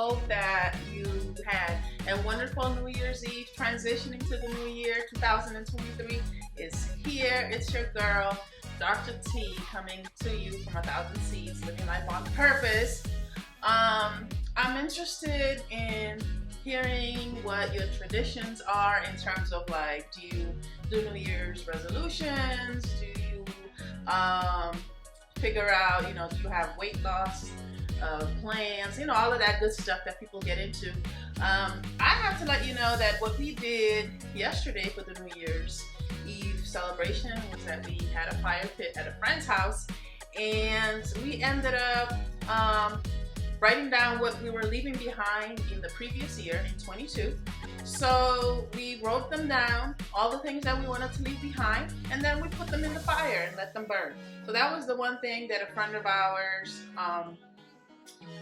hope that you had a wonderful New Year's Eve. Transitioning to the new year, 2023 is here. It's your girl, Dr. T, coming to you from 1,000 Seeds, living life on purpose. I'm interested in hearing what your traditions are in terms of, like, do you do New Year's resolutions? Do you figure out, do you have weight loss plans? All of that good stuff that people get into. I have to let you know that what we did yesterday for the New Year's Eve celebration was that we had a fire pit at a friend's house, and we ended up writing down what we were leaving behind in the previous year, in 22. So we wrote them down, all the things that we wanted to leave behind, and then we put them in the fire and let them burn. So that was the one thing that a friend of ours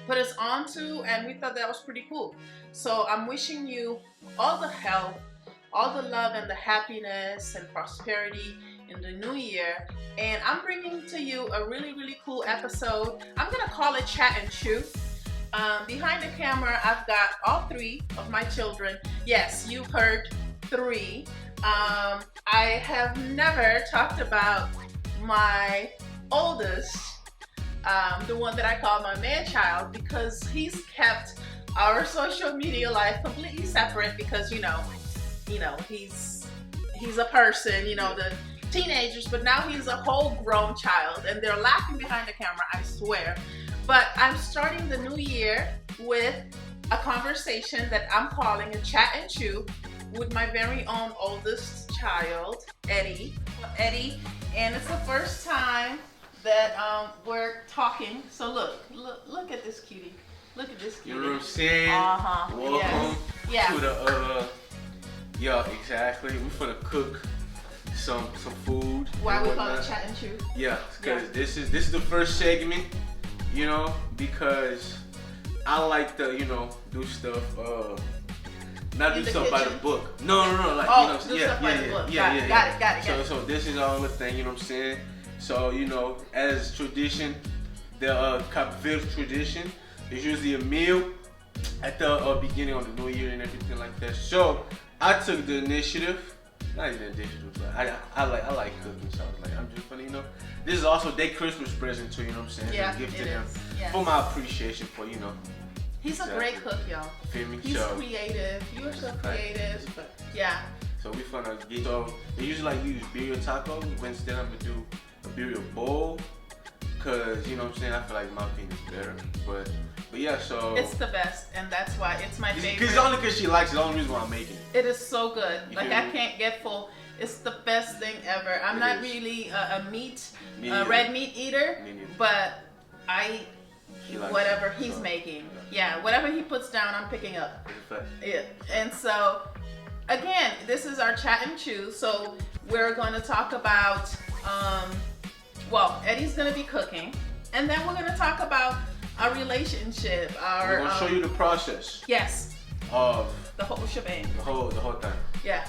put us onto, and we thought that was pretty cool. So I'm wishing you all the health, all the love and the happiness and prosperity in the new year. And I'm bringing to you a really, really cool episode. I'm gonna call it Chat and Chew. Behind the camera, I've got all three of my children. Yes, you heard three. I have never talked about my oldest, the one that I call my man child, because he's kept our social media life completely separate because, he's a person, the teenagers, but now he's a whole grown child, and they're laughing behind the camera, I swear. But I'm starting the new year with a conversation that I'm calling a Chat and Chew with my very own oldest child, Eddie. And it's the first time that we're talking. So look at this cutie. Look at this cutie. You know what I'm saying? Welcome to the yeah, exactly. We're finna cook some food. Why we call it Chat and Chew? Yeah, because this is the first segment. Because I like to, do stuff, not do stuff by the book. No, like, do stuff by the book. Got it. So this is all the thing, what I'm saying? So, as tradition, the Cape tradition, there's usually a meal at the beginning of the new year and everything like that. So I took the initiative. Not even initiative, but I like cooking, so I was like, I'm just funny, This is also their Christmas present too, what I'm saying? Yeah, a gift it to them is. Yeah. for my appreciation for, He's a great cook, y'all. Feel me? He's creative. You're so creative. But yeah. So we finna get, so they usually like use birria taco, but instead I'm gonna do a birria bowl, cause what I'm saying, I feel like my opinion is better. But yeah, so it's the best, and that's why it's my favorite. Cause only cause she likes it, the only reason why I'm making it. It is so good. Like, I can't get full. It's the best thing ever. I'm not really a red meat eater, but I eat whatever he's making. Yeah, whatever he puts down, I'm picking up. Yeah, and so again, this is our Chat and Chew. So we're going to talk about, Eddie's going to be cooking, and then we're going to talk about our relationship. We're going to show you the process. Yes. Of the whole shebang. The whole time. Yeah.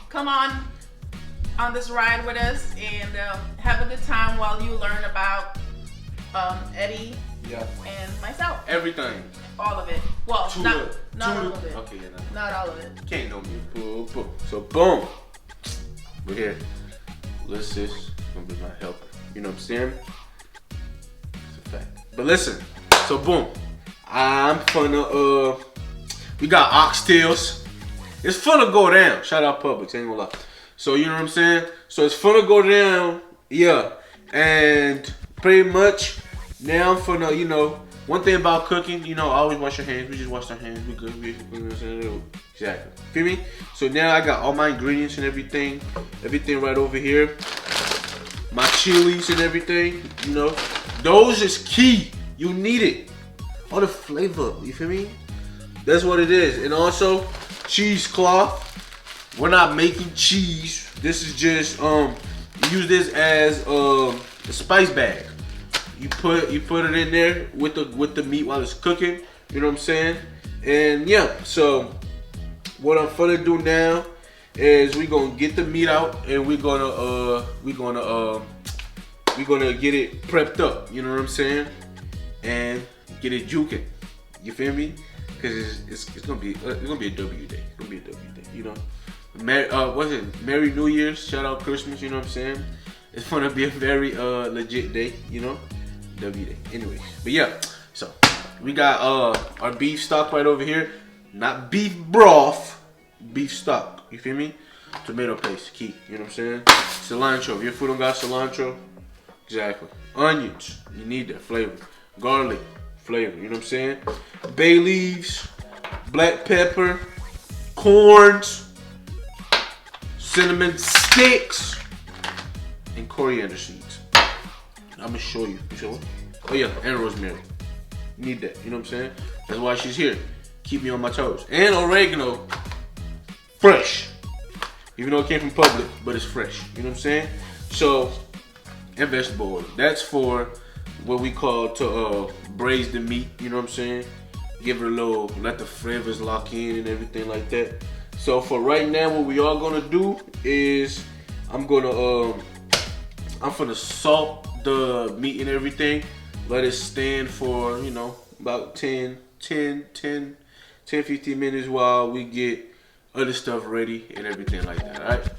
Come on this ride with us and have a good time while you learn about Eddie and myself. Everything. All of it. Well, not all of it. Okay, not all of it. Can't know me. Boom. So boom. We're here. Ulysses gonna be my helper. You know what I'm saying? It's a fact. But listen. So boom. I'm gonna we got oxtails. It's fun to go down. Shout out Publix, ain't gonna lie. So you know what I'm saying? So it's fun to go down, yeah. And pretty much now I'm finna, one thing about cooking, always wash your hands. We just wash our hands. We good. Exactly. Feel me? So now I got all my ingredients and everything right over here. My chilies and everything, Those is key. You need it. All the flavor. You feel me? That's what it is. And also, cheesecloth. We're not making cheese. This is just use this as a spice bag. You put it in there with the meat while it's cooking. You know what I'm saying? And yeah, so what I'm gonna do now is we're gonna get the meat out and we're gonna get it prepped up. You know what I'm saying? And get it juking. You feel me? Cause it's gonna be a W day. It's gonna be a W day. You know, Merry New Year's. Shout out Christmas. You know what I'm saying? It's gonna be a very legit day. You know, W day. Anyway, but yeah. So we got our beef stock right over here. Not beef broth, beef stock. You feel me? Tomato paste, key. You know what I'm saying? Cilantro. If your food don't got cilantro, exactly. Onions. You need that flavor. Garlic. Flavor, you know what I'm saying? Bay leaves, black pepper, corns, cinnamon sticks, and coriander seeds. I'm gonna show you. You sure? Oh yeah, and rosemary. You need that, you know what I'm saying? That's why she's here. Keep me on my toes. And oregano, fresh. Even though it came from Publix, but it's fresh. You know what I'm saying? So, and vegetable oil. That's for what we call to braise the meat, you know what I'm saying? Give it a little, let the flavors lock in and everything like that. So for right now, what we are gonna do is I'm gonna salt the meat and everything. Let it stand for, you know, about 10, 15 minutes while we get other stuff ready and everything like that, alright?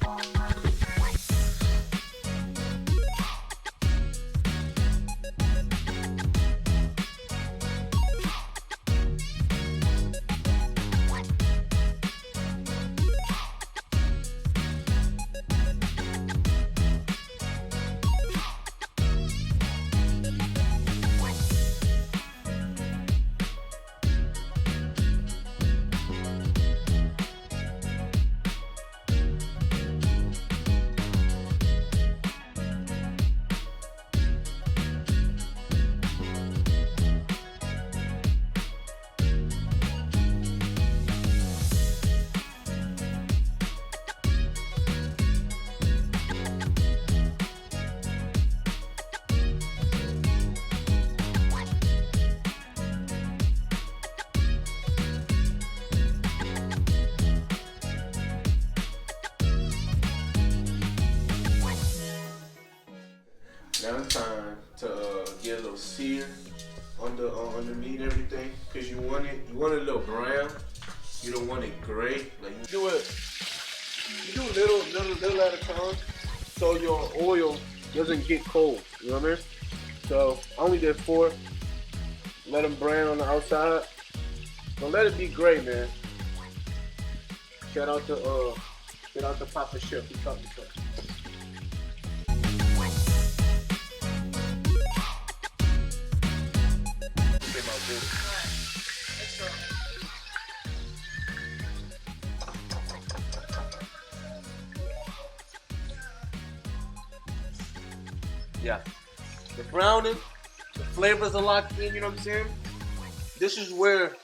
Now it's time to get a little sear on the meat and everything, cause you want it a little brown. You don't want it gray. Like you do little at a time, so your oil doesn't get cold. You know what I mean? So I only did 4. Let them brown on the outside. Don't let it be gray, man. Shout out to Papa Chef. He taught me something. Yeah, the browning, the flavors are locked in, you know what I'm saying? This is where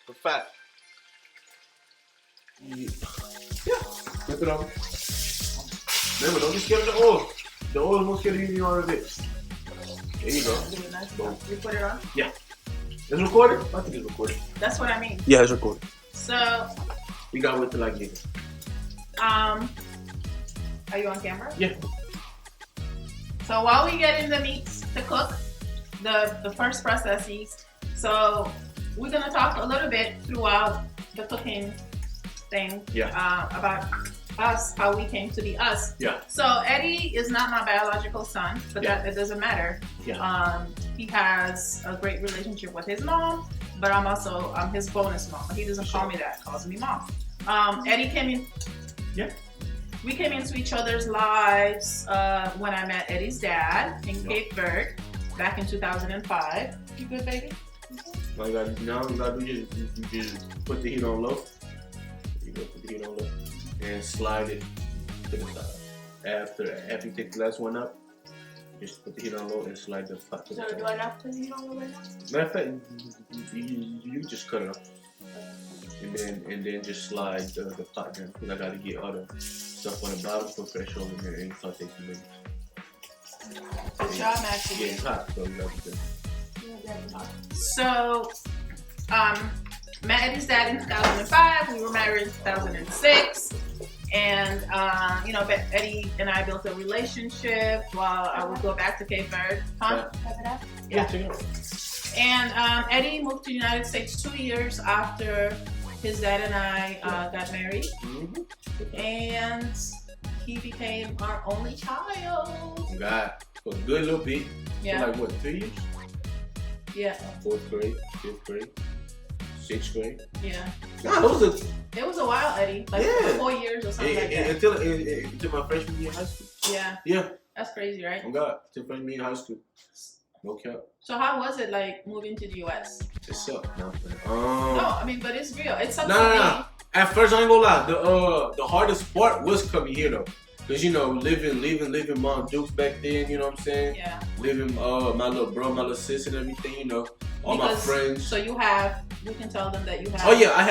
the fat. Yeah, flip it over. Remember, don't be scared of the oil. The oil is more scared of you than it. There you go. Boom. You put it on? Yeah. It's recorded? I think it's recorded. That's what I mean. Yeah, it's recorded. So, you gotta wait till I get it. Are you on camera? Yeah. So while we getting the meats to cook, the first processes, so we're gonna talk a little bit throughout the cooking thing about us, how we came to be us. Yeah. So Eddie is not my biological son, but that it doesn't matter. Yeah. He has a great relationship with his mom, but I'm also his bonus mom. He doesn't call me that; he calls me mom. Eddie came in. Yeah. We came into each other's lives when I met Eddie's dad in Cape Verde back in 2005. You good, baby? All you gotta do is you just put the heat on low. You go put the heat on low and slide it to the side. After you take the last one up, just put the heat on low and slide the pot to the side. So do I not put the heat on low right now? Matter of fact, you just cut it off. And then just slide the pot down, because I gotta get all the stuff on the bottom for fresh over there and saute some minutes. Good job, actually. Yeah, it's hot, so you gotta do that. So, met Eddie's dad in 2005. We were married in 2006. And, Eddie and I built a relationship while I would go back to Cape Verde. Huh? Yeah. And Eddie moved to the United States 2 years after his dad and I got married. And he became our only child. God, for a good little bit. Yeah. For like what, 2 years? Yeah. 4th grade, 5th grade, 6th grade. Yeah. Nah, it was a while, Eddie. Like 4 years or something like that. Until my freshman year in high school. Yeah. Yeah. That's crazy, right? Oh God, until freshman year in high school. No cap. So how was it like moving to the US? It sucked. No, I mean, but it's real. It sucks. Nah. At first, I ain't gonna lie. The hardest part was coming here though. Cause you know, living Mount Dukes back then, you know what I'm saying? Yeah. Living my little bro, my little sis and everything, you know, all my friends. So you can tell them that you have. Oh yeah, I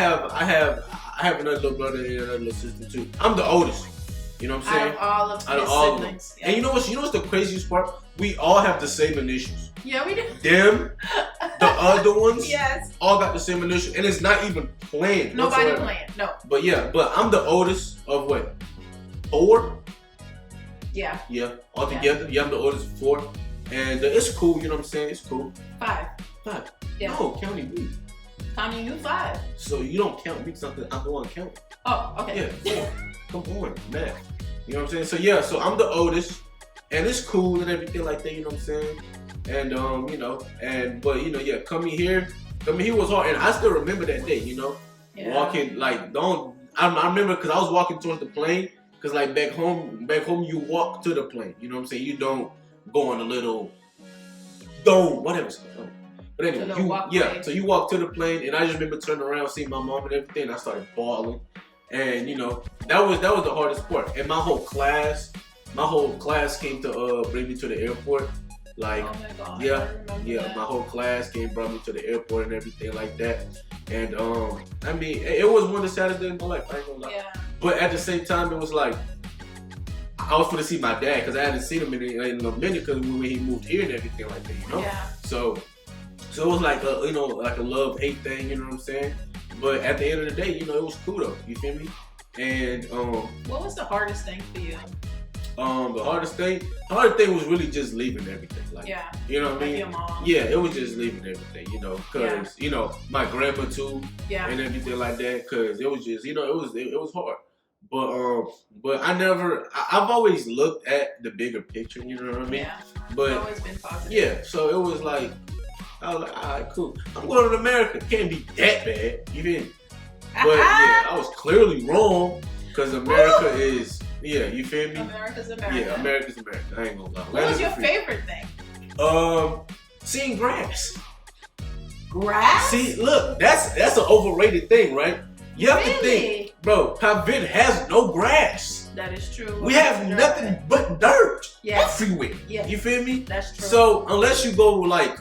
have another little brother and another little sister too. I'm the oldest. You know what I'm saying? Out of all of his siblings. Yeah. And you know what's the craziest part? We all have the same initials. Yeah, we do. Them, the other ones, yes, all got the same initials, and it's not even planned. Nobody planned. No. But yeah, I'm the oldest of what? 4? Yeah. Yeah, altogether. Yeah, I'm the oldest of 4. And it's cool, you know what I'm saying? It's cool. 5. Yeah. No, counting me. Counting you 5. So you don't count me because I'm the one counting. Oh, okay. Yeah, 4. Come on, man. You know what I'm saying? So yeah, so I'm the oldest. And it's cool and everything like that, you know what I'm saying? And you know, but you know, yeah, coming here was hard. And I still remember that day, you know? Yeah. Walking, like, I remember because I was walking towards the plane. Cause like back home you walk to the plane. You know what I'm saying? You don't go on a little whatever it's called. But anyway, so you walk to the plane, and I just remember turning around, seeing my mom and everything, and I started bawling. And you know, that was the hardest part. And my whole class came to bring me to the airport. Like, oh my God, yeah, my whole class brought me to the airport and everything like that. And I mean, it was one of the saddest days of my life. I ain't gonna lie. Yeah. But at the same time, it was like I was going to see my dad because I hadn't seen him in a minute because when he moved here and everything like that, you know. Yeah. So it was like a love-hate thing, you know what I'm saying? But at the end of the day, you know, it was cool though. You feel me? And what was the hardest thing for you? The hardest thing was really just leaving everything. Like, yeah. You know what I mean? Your mom. Yeah, it was just leaving everything, you know, because you know, my grandma too, and everything like that. Because it was just, you know, it was hard. But I've always looked at the bigger picture, you know what I mean? Yeah. But it's always been positive. Yeah, so it was like, I was like, all right, cool. I'm going to America. Can't be that bad, you feel me? But yeah, I was clearly wrong because America is. Yeah, you feel me? America's America. Yeah, America's America. I ain't gonna lie. What was your favorite thing? Seeing grass. Grass? See, look, that's an overrated thing, right? You have to think, bro, Cavitt has no grass. That is true. We have nothing but dirt everywhere. Yeah. You feel me? That's true. So unless you go like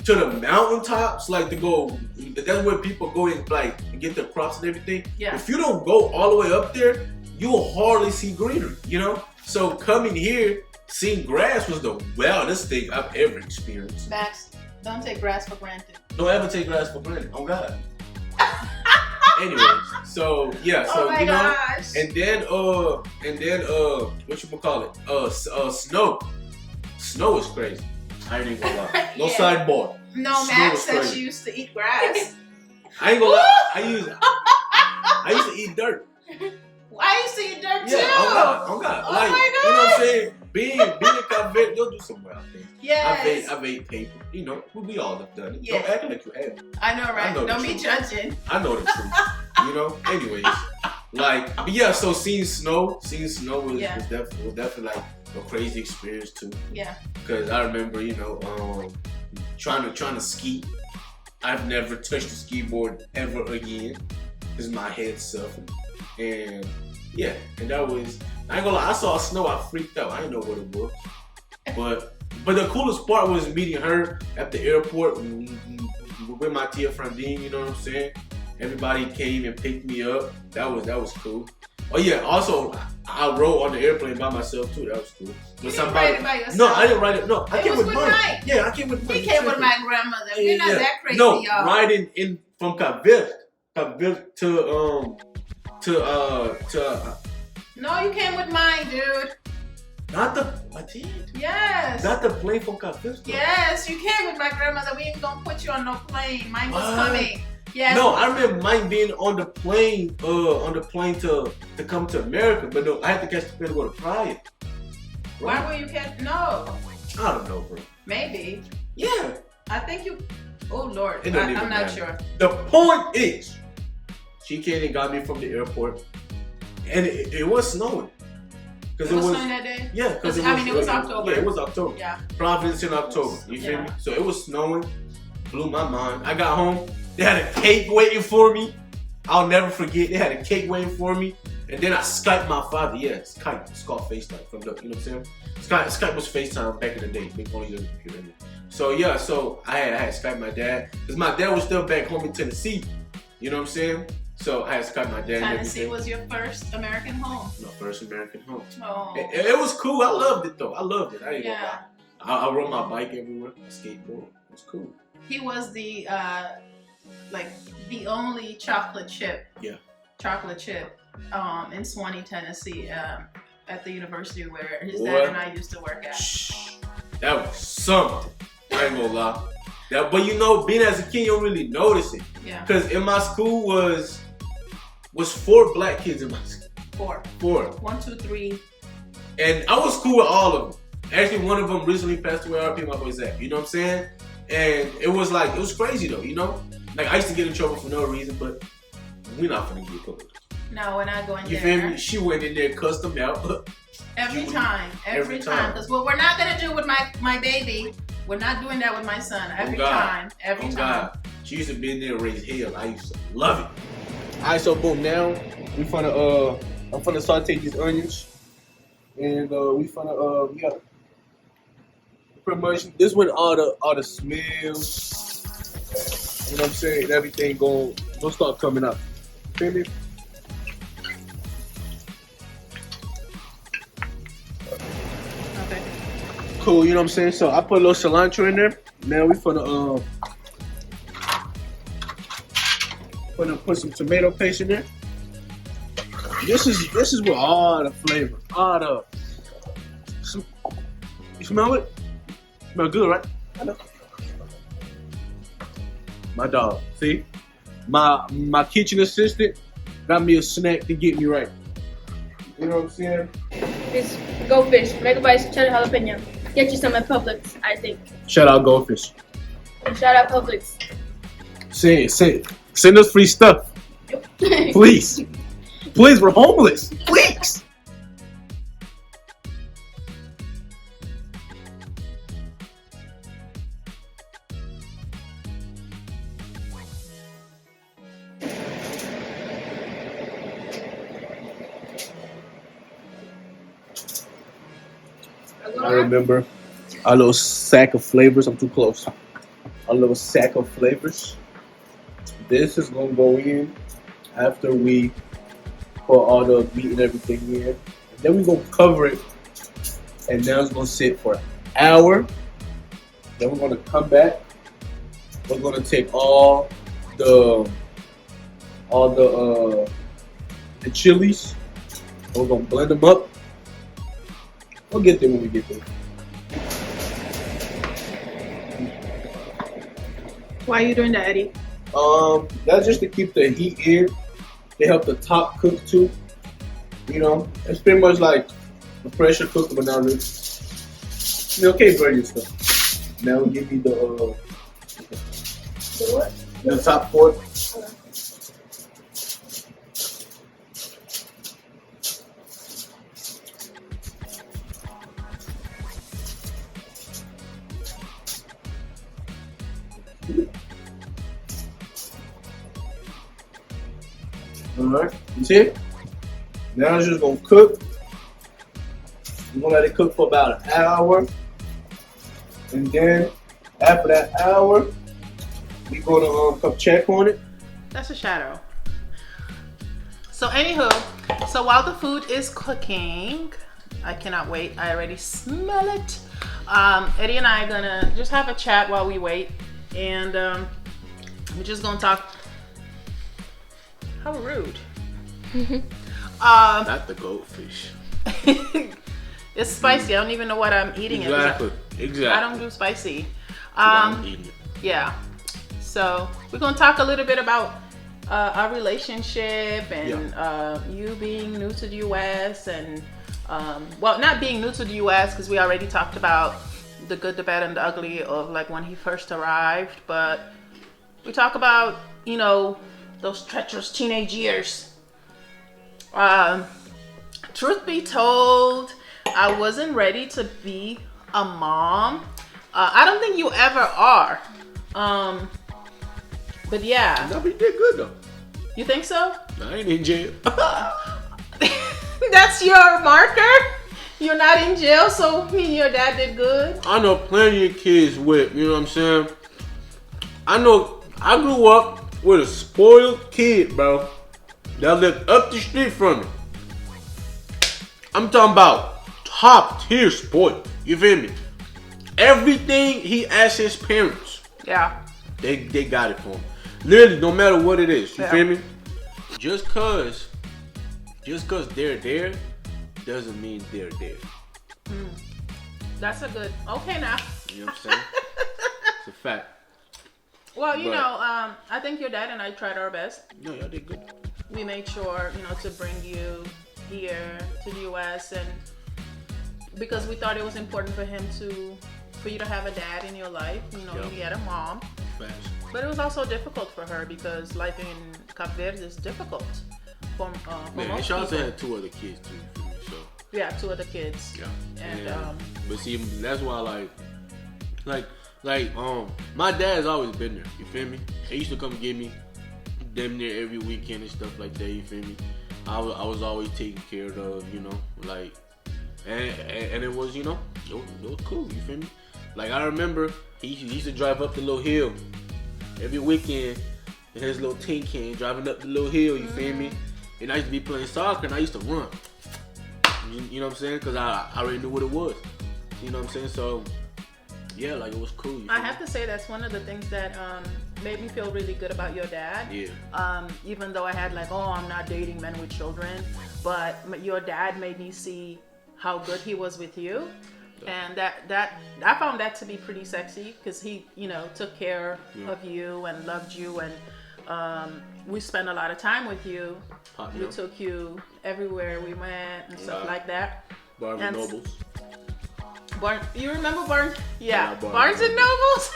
to the mountaintops, like that's where people go and like get their crops and everything. Yeah. If you don't go all the way up there, you will hardly see greenery, you know? So coming here, seeing grass was the wildest thing I've ever experienced. Max, don't take grass for granted. Don't ever take grass for granted. Oh God. Anyways, so yeah, so you know, and then what you call it? Snow. Snow is crazy. I ain't even gonna lie. No sidebar. No, Max said she used to eat grass. I ain't gonna lie. I used to eat dirt. I used to eat dirt too. Yeah, oh God. Oh like, my God. You know what I'm saying? Being a Cavitt, you'll do some wild things. Yes. I've ate paper. You know, we all have done it. Yeah. Don't act like you haven't. I know, right? Don't be judging. I know the truth. You know? Anyways. Like, but yeah, so seeing snow was definitely like a crazy experience too. Yeah. Because I remember, you know, trying to ski. I've never touched a skateboard ever again. Because my head suffered. And yeah, and that was, I ain't gonna lie, I saw snow, I freaked out. I didn't know what it was. But the coolest part was meeting her at the airport with my tia Frandine, you know what I'm saying? Everybody came and picked me up. That was cool. Oh yeah, also I rode on the airplane by myself too. That was cool. You didn't ride it by yourself? No, I didn't ride it. No, I came with mine. Yeah, I came with mine. We came with my grandmother. We're not that crazy, no, y'all. Riding in from Cavitt to No, you came with mine, dude. Not the, I did. Yes. Not the plane from Capisto. Yes, you came with my grandmother. We ain't gonna put you on no plane. Mine was coming. Yes. No, I remember mine being on the plane to come to America, but no, I had to catch the plane to go to Praia. Why were you No. I don't know, bro. Maybe. Yeah. I think you. Oh Lord, I'm not sure. The point is, she came and got me from the airport, and it was snowing. It was snowing that day? Yeah, because it was October. Yeah, it was October. Yeah. Providence in October. You feel me? So it was snowing. Blew my mind. I got home. They had a cake waiting for me. I'll never forget. They had a cake waiting for me. And then I Skyped my father. Yeah, Skype. It's called FaceTime from the, you know what I'm saying? Skype was FaceTime back in the day. Big only the computer. So yeah, so I had Skype my dad. Because my dad was still back home in Tennessee. You know what I'm saying? So I had Skype my dad. Tennessee was your first American home. My first American home. Oh. It was cool. I loved it though. I loved it. I ain't gonna lie. I rode my bike everywhere. I skateboard. It was cool. He was the the only chocolate chip. Yeah. Chocolate chip in Swanee, Tennessee, at the university where his dad and I used to work at. That was something. I ain't gonna lie. But you know, being as a kid, you don't really notice it. Yeah. Because in my school was 4 black kids in my school. 4. 1, 2, 3. And I was cool with all of them. Actually, one of them recently passed away. RP, my boy Zach. You know what I'm saying? And it was crazy though. You know, like I used to get in trouble for no reason, but we're not gonna get covered. No, we're not going there. You feel me? She went in there, cussed them out. Every time. Because what we're not gonna do with my baby, we're not doing that with my son. Every time. God. She used to be in there and raise hell. I used to love it. Alright, so boom, now I'm finna saute these onions. And yeah. Pretty much this when all the smells, you know what I'm saying, everything gonna start coming up. Feel me? Okay. Cool, you know what I'm saying? So I put a little cilantro in there. Now we finna put some tomato paste in there. This is where all the flavor, you smell it? Smell good, right? I know. My dog, see? My kitchen assistant got me a snack to get me right. You know what I'm saying? It's goldfish, megabytes, cheddar jalapeno. Get you some at Publix, I think. Shout out Goldfish. And shout out Publix. Send us free stuff. Please. Please, we're homeless. Please. I remember our little sack of flavors. I'm too close. Our little sack of flavors. This is gonna go in after we put all the meat and everything in. And then we're gonna cover it. And now it's gonna sit for an hour. Then we're gonna come back. We're gonna take all the chilies. We're gonna blend them up. We'll get there when we get there. Why are you doing that, Eddie? That's just to keep the heat in. They help the top cook too. You know, it's pretty much like a pressure cooker, but not really. You okay, burn your stuff. Now we'll give you the what? The top fork. Alright, you see it? Now it's just gonna cook. We're gonna let it cook for about an hour. And then after that hour, we're gonna come check on it. That's a shadow. So anywho, so while the food is cooking, I cannot wait. I already smell it. Eddie and I are gonna just have a chat while we wait. And we're just gonna talk. How rude. Not the goldfish. It's spicy. I don't even know what I'm eating. Exactly. I don't do spicy. I'm eating it. Yeah. So we're gonna talk a little bit about our relationship and you being new to the U.S. and well, not being new to the U.S. because we already talked about the good, the bad, and the ugly of like when he first arrived. But we talk about those treacherous teenage years. Truth be told, I wasn't ready to be a mom. I don't think you ever are. But yeah. No, but you did good though. You think so? I ain't in jail. That's your marker? You're not in jail, so me and your dad did good? I know plenty of kids with, you know what I'm saying? I know I grew up with a spoiled kid, bro, that lived up the street from me. I'm talking about top tier spoiled. You feel me? Everything he asked his parents, Yeah. they got it for him. Literally, no matter what it is. You feel me? Just cause they're there doesn't mean they're there. That's a good. Okay, now. You know what I'm saying? It's a fact. Well, I think your dad and I tried our best. No, y'all did good. We made sure, to bring you here to the U.S. and because we thought it was important for you to have a dad in your life. You had a mom. Facts. But it was also difficult for her because life in Cape Verde is difficult for Man, most she also people. had 2 other kids too. You feel me? So Yeah, 2 other kids. yeah. And but see, that's why my dad's always been there. You feel me? He used to come get me damn near every weekend and stuff like that. You feel me? I was always taken care of. And it was it was cool. You feel me? Like I remember he used to drive up the little hill every weekend in his little tin can, driving up the little hill. You feel me? And I used to be playing soccer and I used to run. You know what I'm saying? Because I already knew what it was. You know what I'm saying? So yeah, like it was cool. I have to say that's one of the things that made me feel really good about your dad. Yeah. Even though I had I'm not dating men with children, but your dad made me see how good he was with you. And that I found that to be pretty sexy because he, took care of you and loved you, and we spent a lot of time with you. We took you everywhere we went and stuff like that. Barnes and Nobles. You remember Barnes? Yeah, Barnes and Nobles.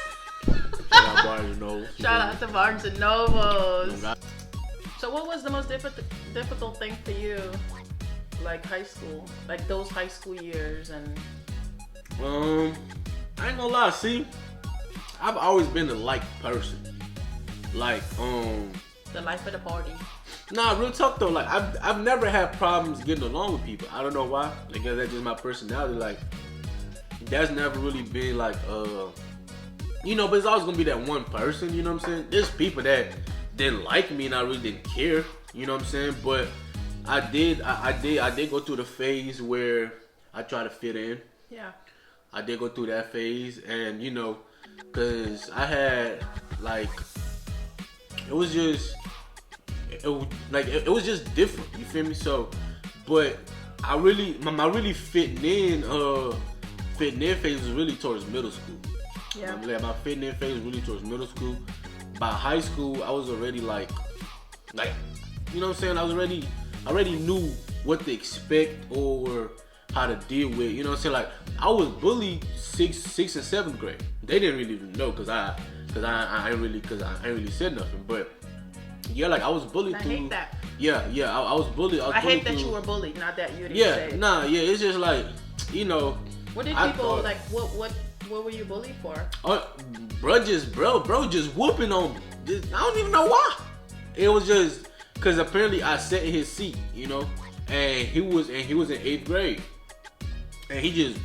Shout out Barnes and Nobles. Shout out to Barnes and Nobles. So what was the most difficult thing for you, like high school, like those high school years and? I ain't gonna lie. See, I've always been the person. The life of the party. Nah, real talk though. Like I've never had problems getting along with people. I don't know why. Because that's just my personality. Like that's never really been but it's always gonna be that one person. You know what I'm saying? There's people that didn't like me and I really didn't care. You know what I'm saying? But I did go through the phase where I try to fit in. Yeah. I did go through that phase, and cause I had it was just different. You feel me? So, but my really fitting in phase was really towards middle school. Yeah. My fitting in phase was really towards middle school. By high school, I was already you know what I'm saying? I already knew what to expect or how to deal with, you know what I'm saying? Like I was bullied 6th and 7th grade. They didn't really know because I ain't really said nothing. But yeah, I was bullied. I hate that. Yeah, I was bullied. I hate that you were bullied, not that you didn't say. It's just What did people what were you bullied for? Bro just whooping on me. I don't even know why. It was just because apparently I sat in his seat, and he was in 8th grade. And he just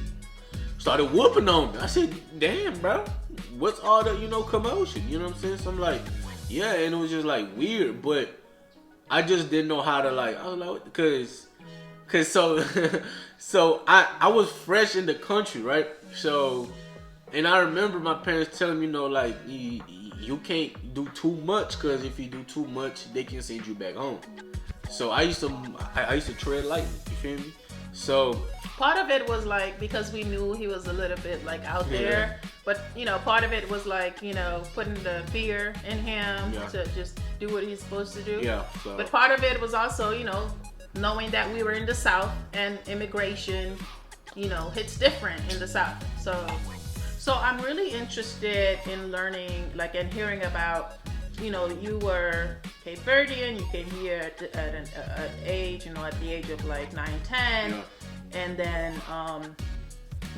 started whooping on me. I said, damn, bro, what's all that, commotion? You know what I'm saying? So I'm like, yeah, and it was just weird, but I just didn't know how to I was like, cause so I was fresh in the country, right? So, and I remember my parents telling me, you can't do too much, cause if you do too much, they can send you back home. So I used to tread lightly, you feel me? So part of it was like because we knew he was a little bit like out there, but part of it was like putting the fear in him to just do what he's supposed to do. Yeah. So. But part of it was also knowing that we were in the South and immigration hits different in the South. So I'm really interested in learning and hearing about you were Cape Verdean, you came here at an age, at the age of like 9, 10, and then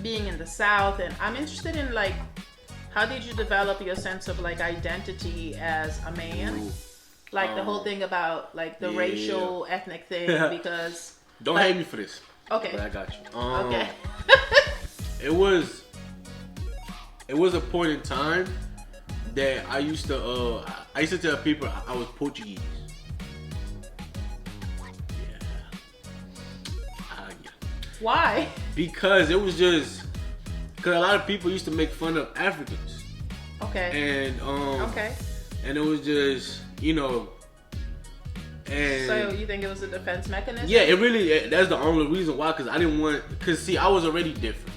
being in the South. And I'm interested in how did you develop your sense of identity as a man? Ooh. The whole thing about the racial, ethnic thing, because... Don't hate me for this. Okay. But I got you. Okay. It was a point in time that I used to tell people I was Portuguese. Yeah. Why? Because it was just a lot of people used to make fun of Africans. Okay. And okay. And it was just and so you think it was a defense mechanism? Yeah, it really. That's the only reason why. Cause I didn't want. Cause see, I was already different,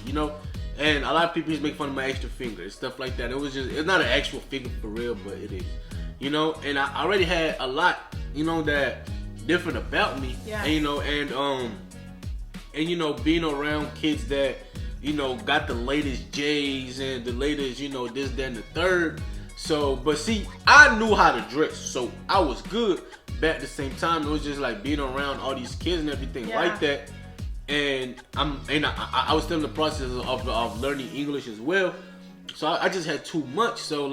And a lot of people used to make fun of my extra finger and stuff like that. It's not an actual finger for real, but it is, And I already had a lot, that different about me. Yeah. And being around kids that, got the latest J's and the latest, this, that, and the third. So, but see, I knew how to dress, so I was good. But at the same time, it was just like being around all these kids and everything like that. And I was still in the process of learning English as well. So I just had too much. So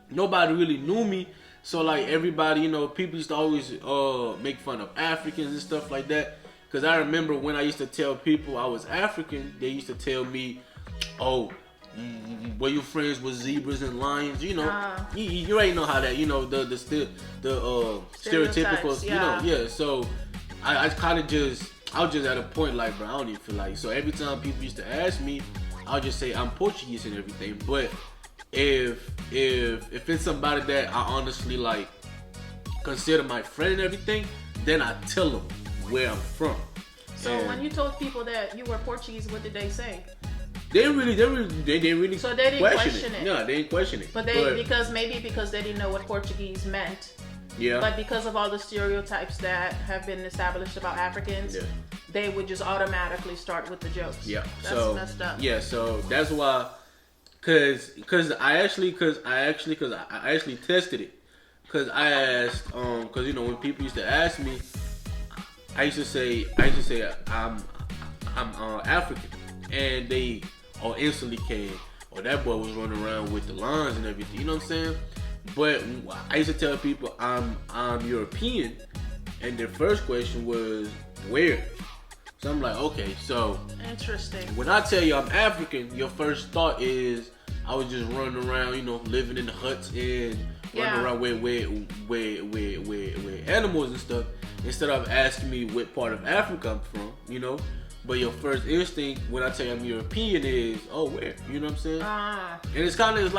nobody really knew me. So everybody, people used to always make fun of Africans and stuff like that. Because I remember when I used to tell people I was African, they used to tell me, "Oh, were you friends with zebras and lions?" You already know how that, the stereotypical, So I kind of I was just at a point bro, I don't even feel like. So every time people used to ask me, I'll just say I'm Portuguese and everything. But if it's somebody that I honestly consider my friend and everything, then I tell them where I'm from. So when you told people that you were Portuguese, what did they say? They didn't really. So they didn't question it. No, they didn't question it. But because they didn't know what Portuguese meant. Yeah. But because of all the stereotypes that have been established about Africans, they would just automatically start with the jokes. Yeah. That's messed up. Yeah. So that's why, cause I actually tested it, cause I asked, cause when people used to ask me, I used to say I'm African, and they instantly came, that boy was running around with the lines and everything. You know what I'm saying? But I used to tell people I'm European, and their first question was where. So I'm like, okay, so interesting. When I tell you I'm African, your first thought is I was just running around, living in the huts and running around with animals and stuff, instead of asking me what part of Africa I'm from, But your first instinct when I tell you I'm European is, oh, where? You know what I'm saying? And it's kind of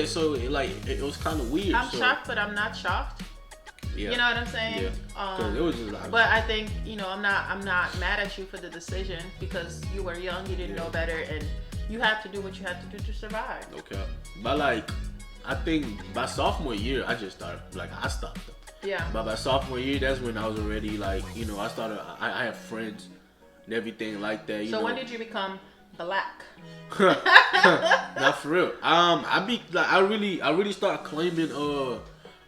so it was kind of weird. I'm shocked, but I'm not shocked. Yeah. You know what I'm saying? Yeah. It was just but I think I'm not mad at you for the decision, because you were young, you didn't know better, and you have to do what you have to do to survive. Okay. But I think by sophomore year, I just started I stopped. Yeah. But by sophomore year, that's when I was already I started. I have friends and everything like that. So when did you become black? Not for real. I really start claiming.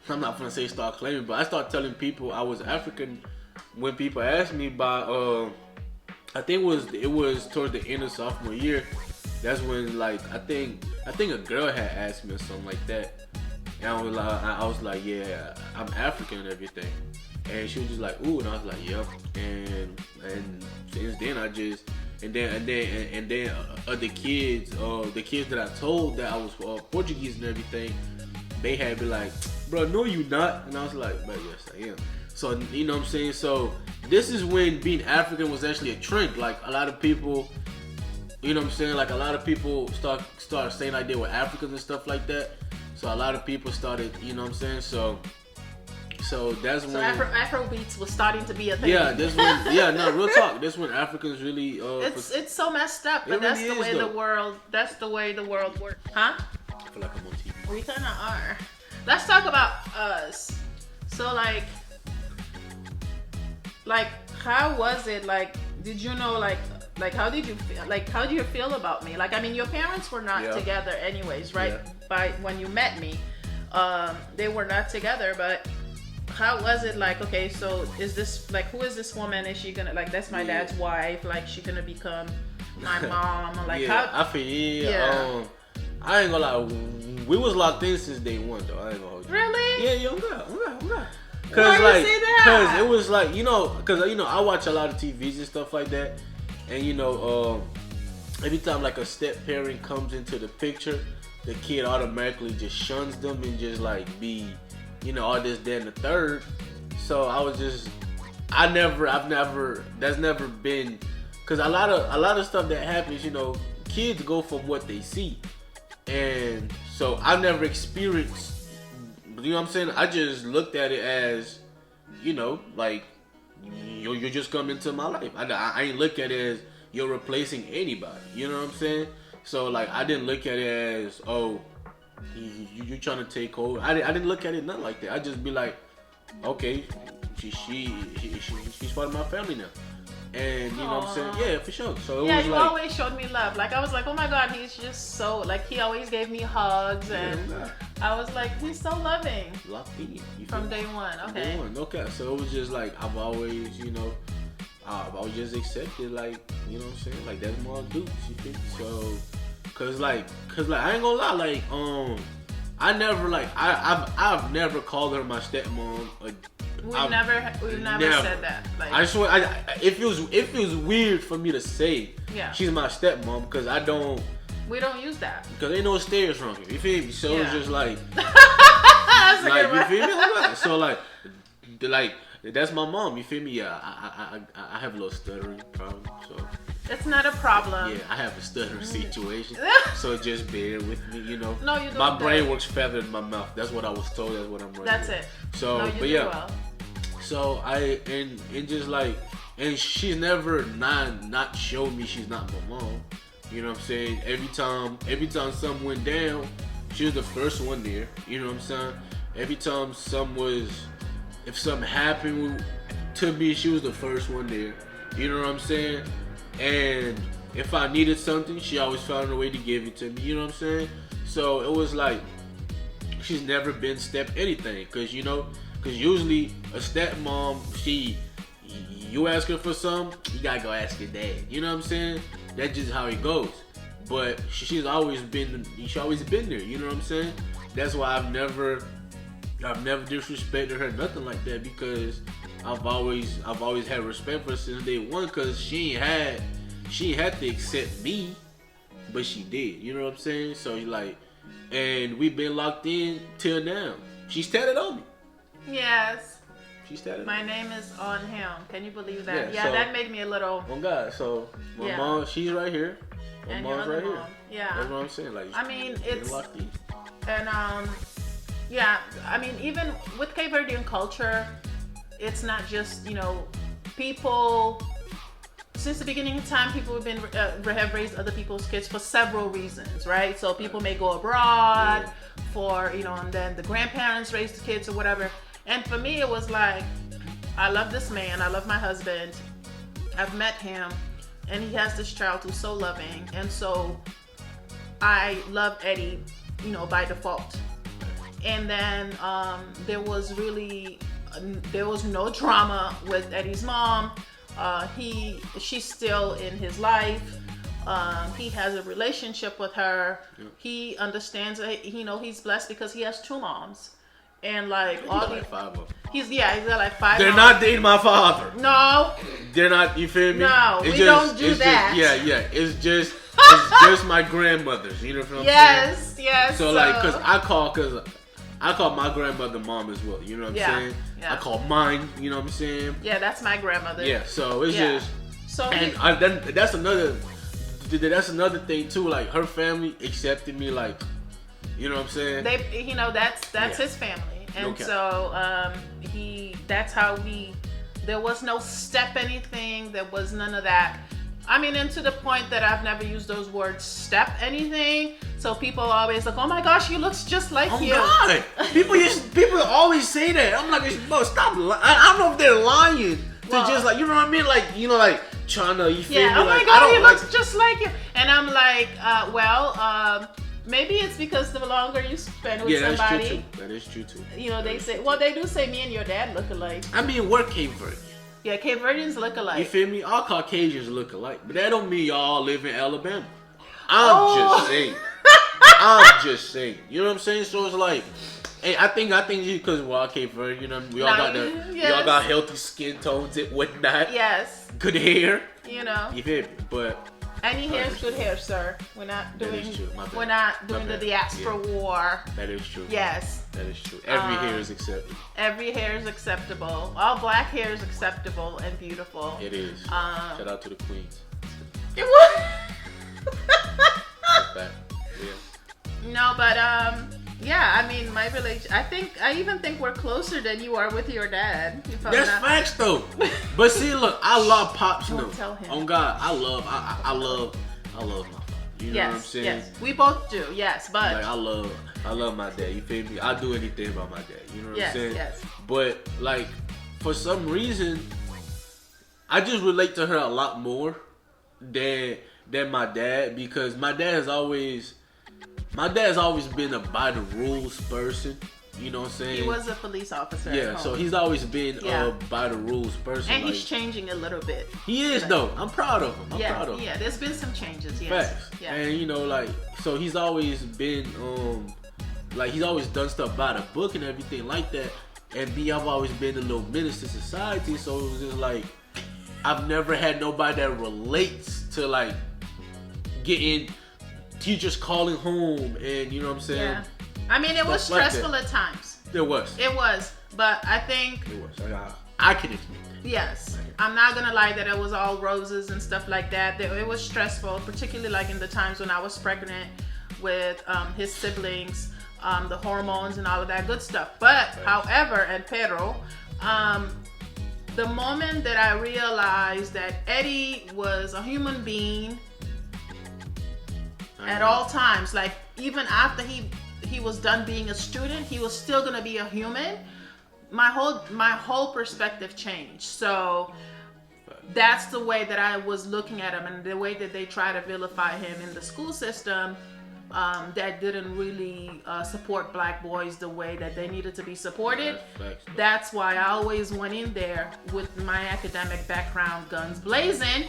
I'm not gonna say start claiming, but I start telling people I was African when people asked me by. I think it was towards the end of sophomore year. That's when I think a girl had asked me or something like that, and I was like, yeah, I'm African and everything. And she was just like, ooh, and I was like, yep. And since then and then the kids that I told that I was Portuguese and everything, they had been like, bro, no you not. And I was like, but yes I am. So you know what I'm saying. So this is when being African was actually a trend. A lot of people, you know what I'm saying. A lot of people start saying they were Africans and stuff like that. So a lot of people started, you know what I'm saying. So So that's So when Afro beats was starting to be a thing. yeah, this when yeah, no, real talk. This when Africans really it's so messed up, but It that's really the way is, the though. world. That's the way the world works, huh? I feel like I'm on TV. We kind of are. Let's talk about us. So like, how was it? Like, did you know like how did you feel? Like, how do you feel about me? Like, I mean, your parents were not Yeah. together anyways, right? Yeah. By when you met me, they were not together. But how was it? Like, okay, so is this like who is this woman? Is she gonna like that's my Yeah. dad's wife? Like, she gonna become my mom? Like, Yeah, how? I feel Yeah. I ain't gonna lie. We was locked in since day one, though. I ain't gonna hold you. Really? Yeah, I'm not. Why you say that? Cause it was like cause I watch a lot of TVs and stuff like that, and every time like a step parent comes into the picture, the kid automatically just shuns them and just like be, all this, that, and the third. So I've never, that's never been, cause a lot of stuff that happens, kids go from what they see, and so I never experienced. You know what I'm saying? I just looked at it as, like you're just coming into my life. I ain't look at it as you're replacing anybody. You know what I'm saying? So like I didn't look at it as you're trying to take over. I didn't look at it nothing like that. I just be like, okay, she's part of my family now. And you know what I'm saying? Yeah, for sure. So it was you like, always showed me love. Like, I was like, oh my God, he's just so, like, he always gave me hugs, and I was like, he's so loving. Locked in. From day one. Okay. Day one. Okay. So it was just like I've always just accepted, like, you know what I'm saying? Like, that's my dude. You feel me? So, cause like I ain't gonna lie, like I've never called her my stepmom. We've never said that. Like, I swear, it feels weird for me to say she's my stepmom, because we don't use that. Because ain't no stairs wrong here. You feel me? So it's just like, That's a like, good you one. feel me? So like that's my mom. You feel me? Yeah, I have a little stuttering problem. So It's not a problem. yeah, I have a stuttering situation. So just bear with me. No, you don't. My brain works faster than my mouth. That's what I was told. That's what I'm running. That's with. it. So, No, you but do yeah. well. So and just like, and she's never not showed me she's not my mom. You know what I'm saying? Every time something went down, she was the first one there. You know what I'm saying? Every time if something happened to me, she was the first one there. You know what I'm saying? And if I needed something, she always found a way to give it to me. You know what I'm saying? So it was like, she's never been step anything. Cause usually a stepmom, you ask her for something, you gotta go ask your dad. You know what I'm saying? That's just how it goes. But she's always been there. You know what I'm saying? That's why I've never disrespected her, nothing like that, because I've always had respect for her since day one. Cause she ain't had to accept me, but she did. You know what I'm saying? So like, and we've been locked in till now. She's tatted on me. Yes. She's tatted. My name is on him. Can you believe that? Yeah, Yeah, so- that made me a little. Oh God, so my mom, she's right here. My And your mom's other right here. mom. Yeah. That's what I'm saying. Like, I mean, been it's locked in. and yeah. I mean, even with Cape Verdean culture, it's not just people. Since the beginning of time, people have raised other people's kids for several reasons, right? So people may go abroad for and then the grandparents raise the kids or whatever. And for me, it was like, I love this man. I love my husband. I've met him, and he has this child who's so loving, and so I love Eddie, by default. And then there was no drama with Eddie's mom. She's still in his life. He has a relationship with her. Yeah. He understands that, he's blessed because he has two moms. And like He's all got these, like 5 of them. he's got like 5. They're moms. not dating my father. No. They're not. You feel me? No, we don't do that. It's just my grandmothers. You know what I'm saying? Yes. So like, cause I call my grandmother mom as well. You know what I'm saying? Yeah. I call mine. You know what I'm saying? Yeah, that's my grandmother. Yeah. So it's just. So then that's another thing too. Like, her family accepted me. Like, you know what I'm saying? that's his family. And cap. so that's how there was no step anything, there was none of that. I mean, and to the point that I've never used those words step anything. So people always like, oh my gosh, you looks just like Oh you. God! People always say that. I'm like, bro, stop. I don't know if they're lying. Well, Just like, you know what I mean? Like, you know, like trying to, you feel Yeah, me? oh my Like, God, he like, looks just like you. And I'm like, maybe it's because the longer you spend with yeah, somebody, that's true too. That is true too. you know, they That is say, true well, too. they do say me and your dad look alike. I mean, we're Cape Verde. Yeah, Cape Verdeans look alike. You feel me? All Caucasians look alike, but that don't mean y'all live in Alabama. Oh. I'm just saying. I'm just saying. You know what I'm saying? So it's like, hey, I think because we're all Cape Verde, you know, we all got we all got healthy skin tones and whatnot. Yes. Good hair. You know. You feel me? But Any hair is good hair, sir. We're not That doing. is true. My bad. We're not doing My the bad. diaspora Yeah. war. that is true. Yes. That is true. Every hair is accepted. Every hair is acceptable. All black hair is acceptable and beautiful. It is. Shout out to the queens. It was. That's that. Yeah. No, but yeah. I mean, my relation. I even think we're closer than you are with your dad. If I'm That's not- facts though. But see, look, I love Pops. Don't though. tell him. On God, I love my father. You know what I'm saying? Yes. We both do. Yes, but Like I love my dad. You feel me? I'll do anything about my dad. You know what Yes, I'm saying? yes. But like, for some reason, I just relate to her a lot more than my dad, because my dad's always been a by the rules person. You know what I'm saying? he was a police officer. at Yeah, home. so he's always been Yeah. a by the rules person. and like, he's changing a little bit. he is though. I'm proud of him. I'm proud of him. Yeah. There's been some changes. Yes. Facts. Yeah. And you know, like, so he's always been like, he's always done stuff by the book and everything like that. And me, I've always been a little menace to society, so it was just like, I've never had nobody that relates to like getting teachers calling home, and you know what I'm saying? Yeah. I mean, it was Stuff like stressful at times. It was. It was, but I think It was. I can admit that. yes. I'm not gonna lie that it was all roses and stuff like that. It was stressful, particularly like in the times when I was pregnant with his siblings, the hormones and all of that good stuff. But however, and Pedro, the moment that I realized that Eddie was a human being at all times, like even after he was done being a student, he was still gonna be a human. My whole perspective changed. So that's the way that I was looking at him, and the way that they try to vilify him in the school system, that didn't really support black boys the way that they needed to be supported. Facts. That's why I always went in there with my academic background, guns blazing,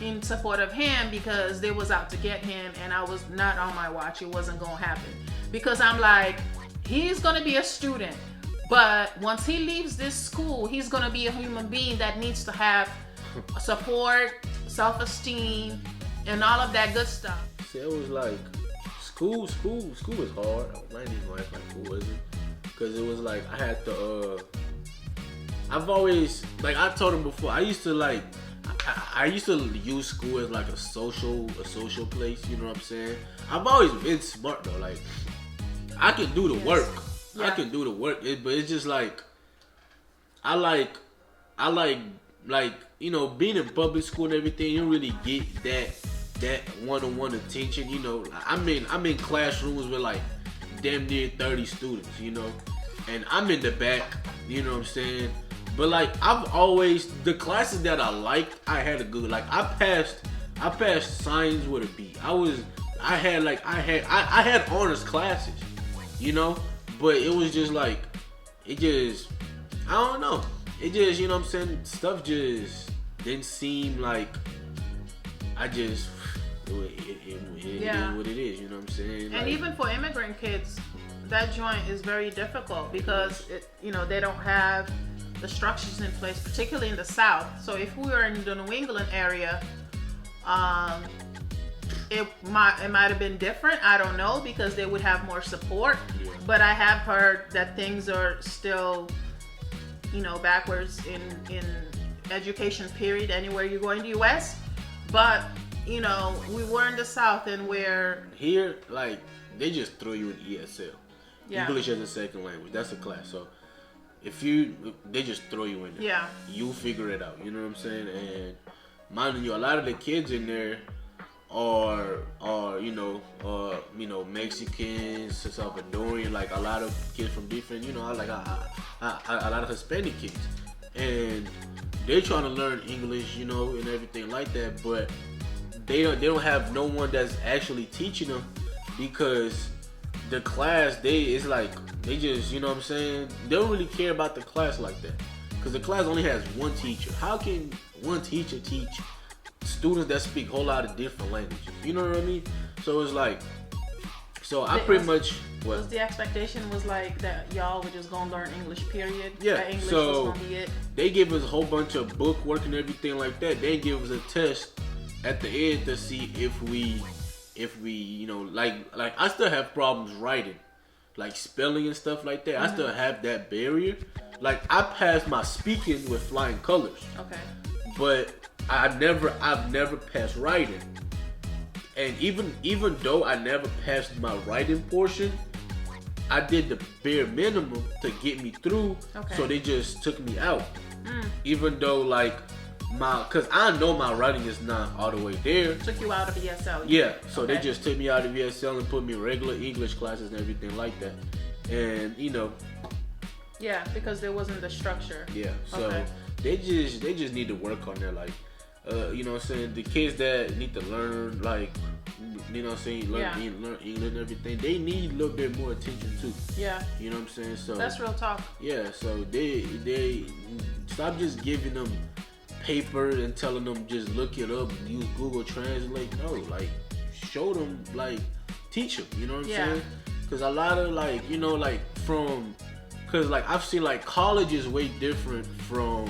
in support of him, because they was out to get him, and I was not on my watch. It wasn't gonna happen, because I'm like, he's gonna be a student, but once he leaves this school, he's gonna be a human being that needs to have support, self-esteem, and all of that good stuff. See, it was like school was hard. I ain't even gonna act like school wasn't, because it was like I had to. I've always, like I told him before, I used to use school as like a social place. You know what I'm saying? I've always been smart though. Like I can do the work. Yeah. I can do the work, but it's just like I like you know, being in public school and everything. You don't really get that one-on-one attention. You know, I'm in classrooms with like damn near 30 students. You know, and I'm in the back. You know what I'm saying? But like I've always, the classes that I liked, I had a good, like I passed science with a B. I had honors classes, you know, but it was just like, I don't know. It just, you know what I'm saying, stuff just didn't seem like, it is what it is, you know what I'm saying? And like, even for immigrant kids, that joint is very difficult, because they don't have the structures in place, particularly in the South. So if we were in the New England area, it might have been different. I don't know, because they would have more support. Yeah. But I have heard that things are still, backwards in education period anywhere you go in the U.S. But we were in the South, and where here, like, they just throw you in ESL. Yeah. English as a second language. That's a class. So they just throw you in there. Yeah. You figure it out. You know what I'm saying? And mind you, a lot of the kids in there are Mexicans, Salvadorian, like a lot of kids from different, like a lot of Hispanic kids, and they're trying to learn English, and everything like that, but they don't have no one that's actually teaching them, because the class they just, you know what I'm saying, they don't really care about the class like that, because the class only has one teacher. How can one teacher teach students that speak a whole lot of different languages? You know what I mean? So it's like, I pretty much was the expectation was like that y'all were just gonna learn English, period. Yeah. That English So was gonna be it. They give us a whole bunch of book work and everything like that. They give us a test at the end to see if we like I still have problems writing, like spelling and stuff like that. I still have that barrier. Like I passed my speaking with flying colors. Okay. But I've never passed writing. And even though I never passed my writing portion, I did the bare minimum to get me through. Okay. So they just took me out. Even though cause I know my writing is not all the way there. Took you out of ESL. Yeah. So Okay. they just took me out of ESL and put me in regular English classes and everything like that. And Yeah, because there wasn't the structure. yeah. So Okay. they just need to work on their you know what I'm saying, the kids that need to learn, you know what I'm saying, learn English and everything, they need a little bit more attention too. Yeah. You know what I'm saying? So That's real talk. yeah, so they stop just giving them paper and telling them just look it up, use Google Translate. No, like show them, like teach them, you know what I'm saying? Because a lot of because I've seen college is way different from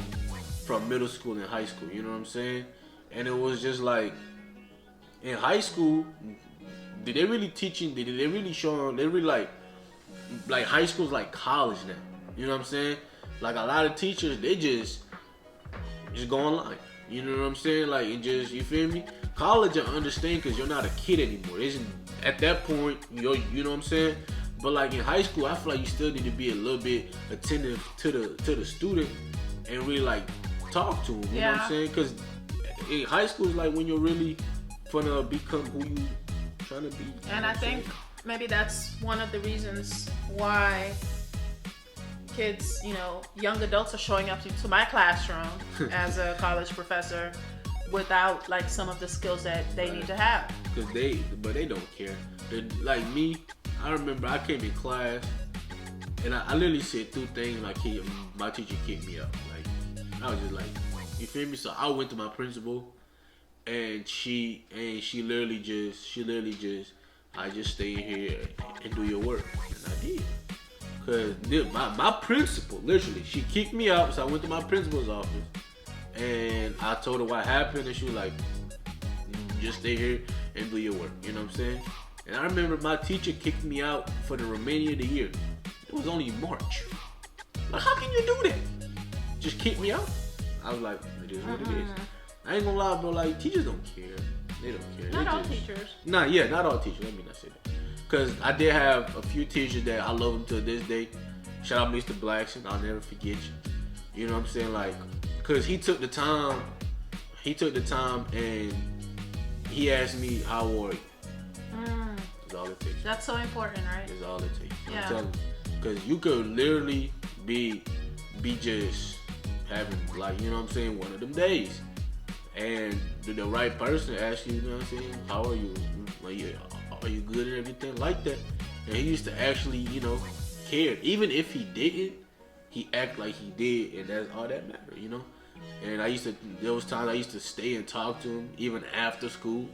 middle school and high school, you know what I'm saying? And it was just in high school, did they really show them, they really high school's like college now, you know what I'm saying? Like a lot of teachers, they just go online, you know what I'm saying? You feel me? College, I understand, because you're not a kid anymore. At that point, you know what I'm saying? But in high school, I feel like you still need to be a little bit attentive to the student and really talk to them. You know what I'm saying? Because in high school is when you're really gonna become who you trying to be. And I think maybe that's one of the reasons why kids, young adults are showing up to my classroom as a college professor without some of the skills that they need to have. Because they don't care. Like me, I remember I came in class and I literally said two things. My teacher kicked me out. I was just you feel me? So I went to my principal, and she literally just I just stay here and do your work, and I did. Cause my principal literally, she kicked me out, so I went to my principal's office and I told her what happened, and she was like, just stay here and do your work. You know what I'm saying? And I remember my teacher kicked me out for the remainder of the year. It was only March. How can you do that? Just kick me out? I was like, it is what it is. I ain't gonna lie, bro. Teachers don't care. They don't care. Not all teachers. Not all teachers. Let me not say that. Because I did have a few teachers that I love them to this day. Shout out Mr. Blackson. I'll never forget you. You know what I'm saying? Because he took the time and he asked me, how are you? That's all it takes. That's so important, right? That's all it takes. Yeah. I'm telling you. Because you could literally be just having, you know what I'm saying, one of them days. And the right person asks you, you know what I'm saying, how are you? Are you good and everything like that? And he used to actually, care. Even if he didn't, he act like he did, and that's all that mattered, And there was times I used to stay and talk to him, even after school.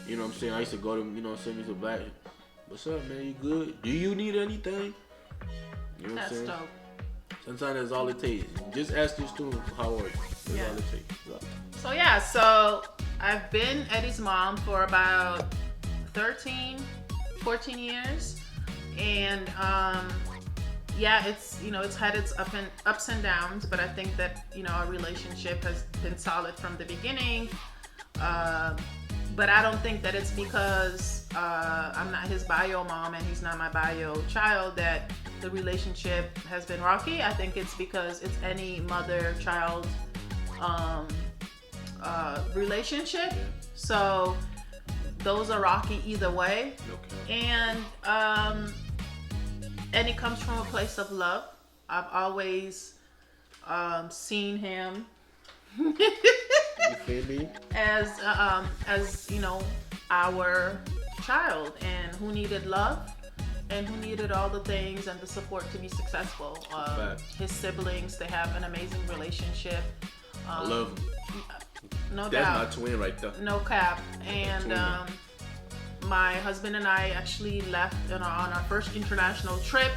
You know what I'm saying? I used to go to him, send me some black. What's up, man? You good? Do you need anything? You know what I'm saying? That's dope. Sometimes that's all it takes. Just ask your student, how are you? That's all it takes. So I've been Eddie's mom for about 13, 14 years. And it's had its ups and downs, but I think that, our relationship has been solid from the beginning. But I don't think that it's because I'm not his bio mom and he's not my bio child that the relationship has been rocky. I think it's because it's any mother-child relationship. So those are rocky either way. Okay. And it comes from a place of love. I've always seen him You feel me? as you know, our child, and who needed love and who needed all the things and the support to be successful. His siblings, they have an amazing relationship. I love him. No doubt. That's my twin right there. No cap. And my husband and I actually left on our first international trip,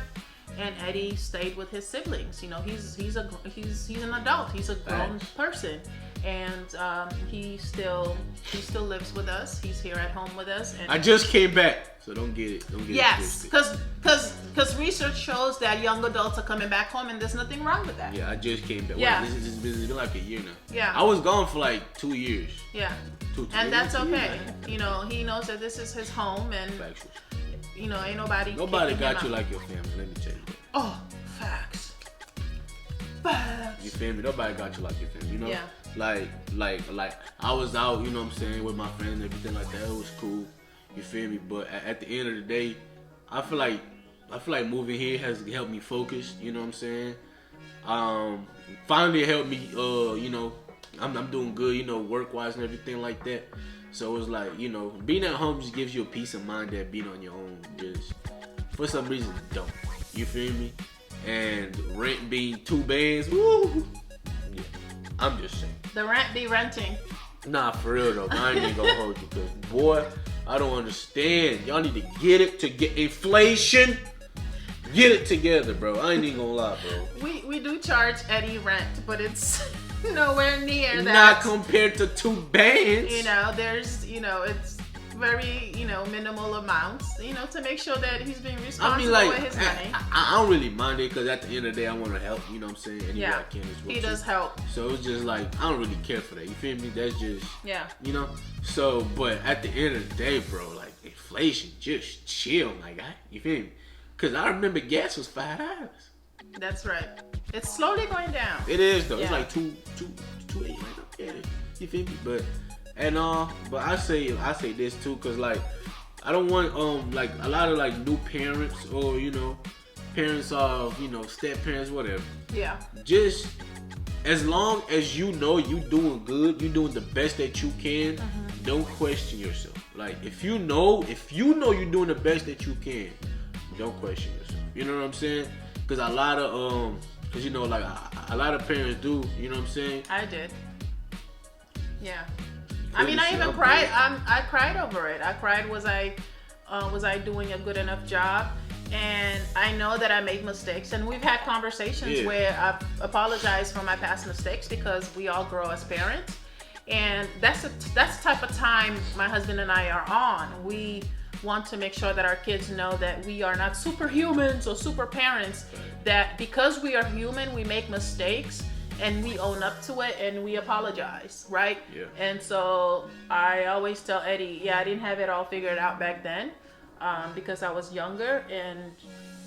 and Eddie stayed with his siblings. You know, he's an adult. He's a grown person, and he still lives with us. He's here at home with us. And I just came back, so don't get it. Yes, because research shows that young adults are coming back home, and there's nothing wrong with that. Yeah, I just came back. Yeah. Well, it's been like a year now. Yeah. I was gone for like 2 years. Yeah. Two And that's years, okay. You know, he knows that this is his home, and Factual. you know, ain't nobody Nobody kicking got him you out. like your family. Let me tell you that. Oh, facts. Facts. You feel me? Nobody got you like your family. You know? Yeah. Like I was out, you know what I'm saying, with my friends and everything like that. It was cool. You feel me? But at the end of the day, I feel like moving here has helped me focus. You know what I'm saying? Finally it helped me. You know, I'm doing good. You know, work wise and everything like that. So it's like, you know, being at home just gives you a peace of mind that being on your own just for some reason don't. You feel me? And rent being 2 bands. Woo! Yeah, I'm just saying. The rent be renting. Nah, for real though. I ain't even gonna hold you, cause boy, I don't understand. Y'all need to get it to get inflation. Get it together, bro. I ain't even gonna lie, bro. We do charge Eddie rent, but it's nowhere near that. Not compared to 2 bands. You know, there's, you know, it's very, you know, minimal amounts, you know, to make sure that he's being responsible I mean, like, with his money. I don't really mind it, because at the end of the day, I want to help, you know what I'm saying? Any way Yeah, I can as well. he does help. So it's just like, I don't really care for that. You feel me? That's just, Yeah. you know? So, but at the end of the day, bro, like, inflation, just chill, my guy. You feel me? Because I remember gas was $5. That's right. It's slowly going down. It is, though. Yeah. It's like 2.8 right now. Yeah. You feel me? But I say this too, cause like I don't want like a lot of like new parents, or you know, parents of, you know, step parents, whatever. Yeah. Just as long as you know you doing good, you doing the best that you can, don't question yourself. Like if you know you're doing the best that you can, don't question yourself. You know what I'm saying? Cause a lot of cause you know, like a lot of parents do. You know what I'm saying? I did. Yeah. I mean, I even cried. I cried over it. I cried. Was I doing a good enough job? And I know that I made mistakes, and we've had conversations where I've apologized for my past mistakes, because we all grow as parents, and that's the type of time my husband and I are on. We want to make sure that our kids know that we are not superhumans or super parents. That because we are human, we make mistakes, and we own up to it, and we apologize, right? Yeah. And so I always tell Eddie, yeah, I didn't have it all figured out back then, because I was younger, and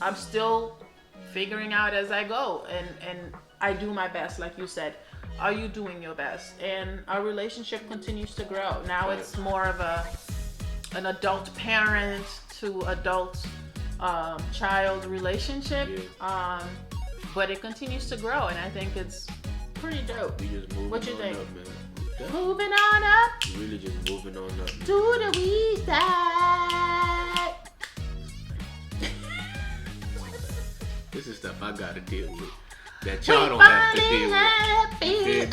I'm still figuring out as I go, and I do my best, like you said. Are you doing your best? And our relationship continues to grow. Now it's more of an adult parent to adult child relationship. Yeah. But it continues to grow, and I think it's pretty dope. We just moving What you on think? up, man. Yeah. Moving on up We really just moving on up. to the west side. This is stuff I gotta deal with that y'all don't have to deal with. You feel me? We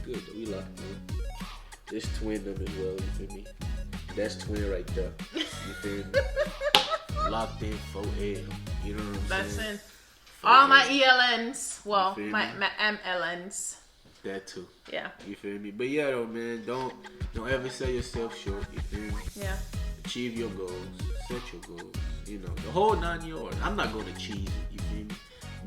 good though. We locked in. This twin them as well. You feel me? That's twin right there. You feel me? Locked in 4L. You know what I'm That's saying? in all my ELNs. Well, You feel my me? MLNs. That too. Yeah. You feel me? But yeah though, man, don't ever sell yourself short. You feel me? Yeah. Achieve your goals, set your goals. You know, the whole 9 yards. I'm not gonna cheese it. You feel me?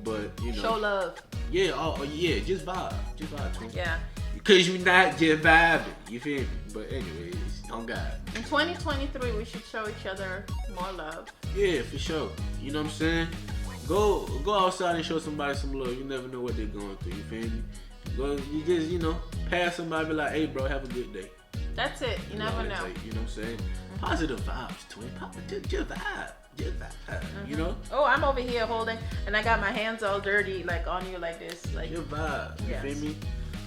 But you know, Show love. Yeah, yeah, just vibe to him. Yeah. Because you're not just vibing, you feel me? But anyways, on God. In 2023, we should show each other more love. Yeah, for sure. You know what I'm saying? Go outside and show somebody some love. You never know what they're going through, you feel me? You just, pass somebody, be like, hey bro, have a good day. That's it. You never know. You know what I'm saying? Positive vibes, twin. Just vibe. Just vibe. You know? Oh, I'm over here holding, and I got my hands all dirty, like on you, like this, like. Just vibe. You Yes. feel me?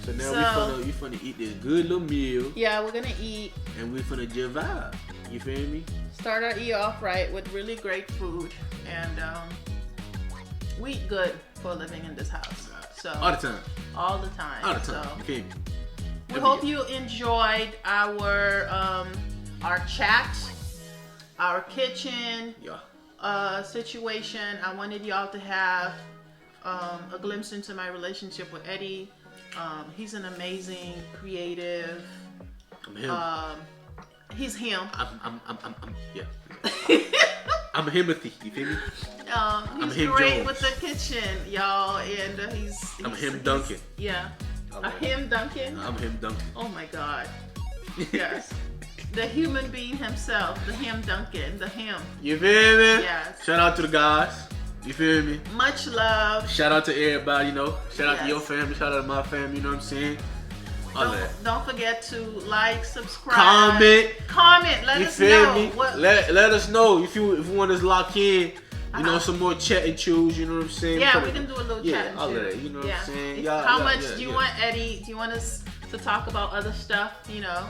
So now we finna eat this good little meal. Yeah, we're gonna eat. And we finna just vibe. You feel me? Start our eat off right with really great food, and we eat good for a living in this house. So all the time. All the time. All the time. So, You feel me? we hope you enjoyed our chat, our kitchen situation. I wanted y'all to have a glimpse into my relationship with Eddie. He's an amazing, creative. I'm him. He's him. I'm yeah. I'm Himothy. You feel me? He's him great Jones. with the kitchen, y'all, and I'm him Duncan. Yeah. I like Him Duncan. I'm him Duncan. Oh my God. Yes. The human being himself, the him Duncan, the him. You feel me? Yes. Shout out to the guys. You feel me? Much love. Shout out to everybody, Shout out to Yes. your family. Shout out to my family, you know what I'm saying? All that. Don't forget to like, subscribe, Comment. Let You us feel know. me? What, Let us know if you want us lock in. Some more chat and choose, you know what I'm saying? yeah, we can do a little chat. Yeah, all of that, you know what I'm saying? How much do you want Eddie? Do you want us to talk about other stuff? You know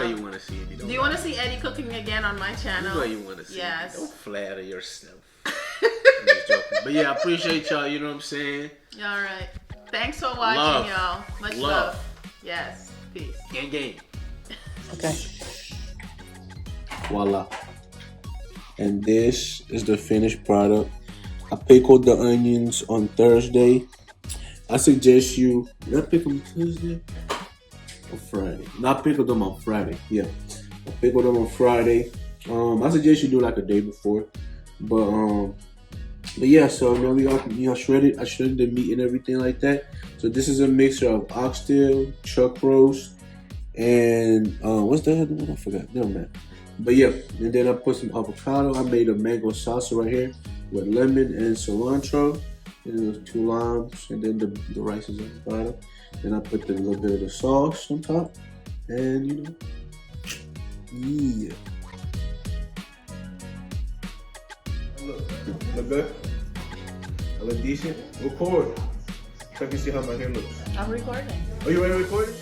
you want to see it. Do you want to see Eddie cooking again on my channel? You know you want to see Yes. it. Don't flatter yourself. I'm just joking. But yeah, I appreciate y'all, you know what I'm saying? All right. Thanks for watching, Love. y'all. Much love. Yes. Peace. Gang. Okay. Voila. And this is the finished product. I pickled the onions on Thursday. I suggest you, did I pickle them Tuesday or Friday? No, I pickled them on Friday. Yeah, I pickled them on Friday. I suggest you do like a day before. But yeah, so now we got shredded. I shredded the meat and everything like that. So this is a mixture of oxtail, chuck roast, and what's the other one? I forgot. Never mind. But yeah, and then I put some avocado. I made a mango salsa right here with lemon and cilantro. And those 2 limes, and then the rice is on the bottom. Then I put a little bit of the sauce on top, and yeah. Look good? I look decent? Record. So I can see how my hair looks. I'm recording. Are you ready to record it?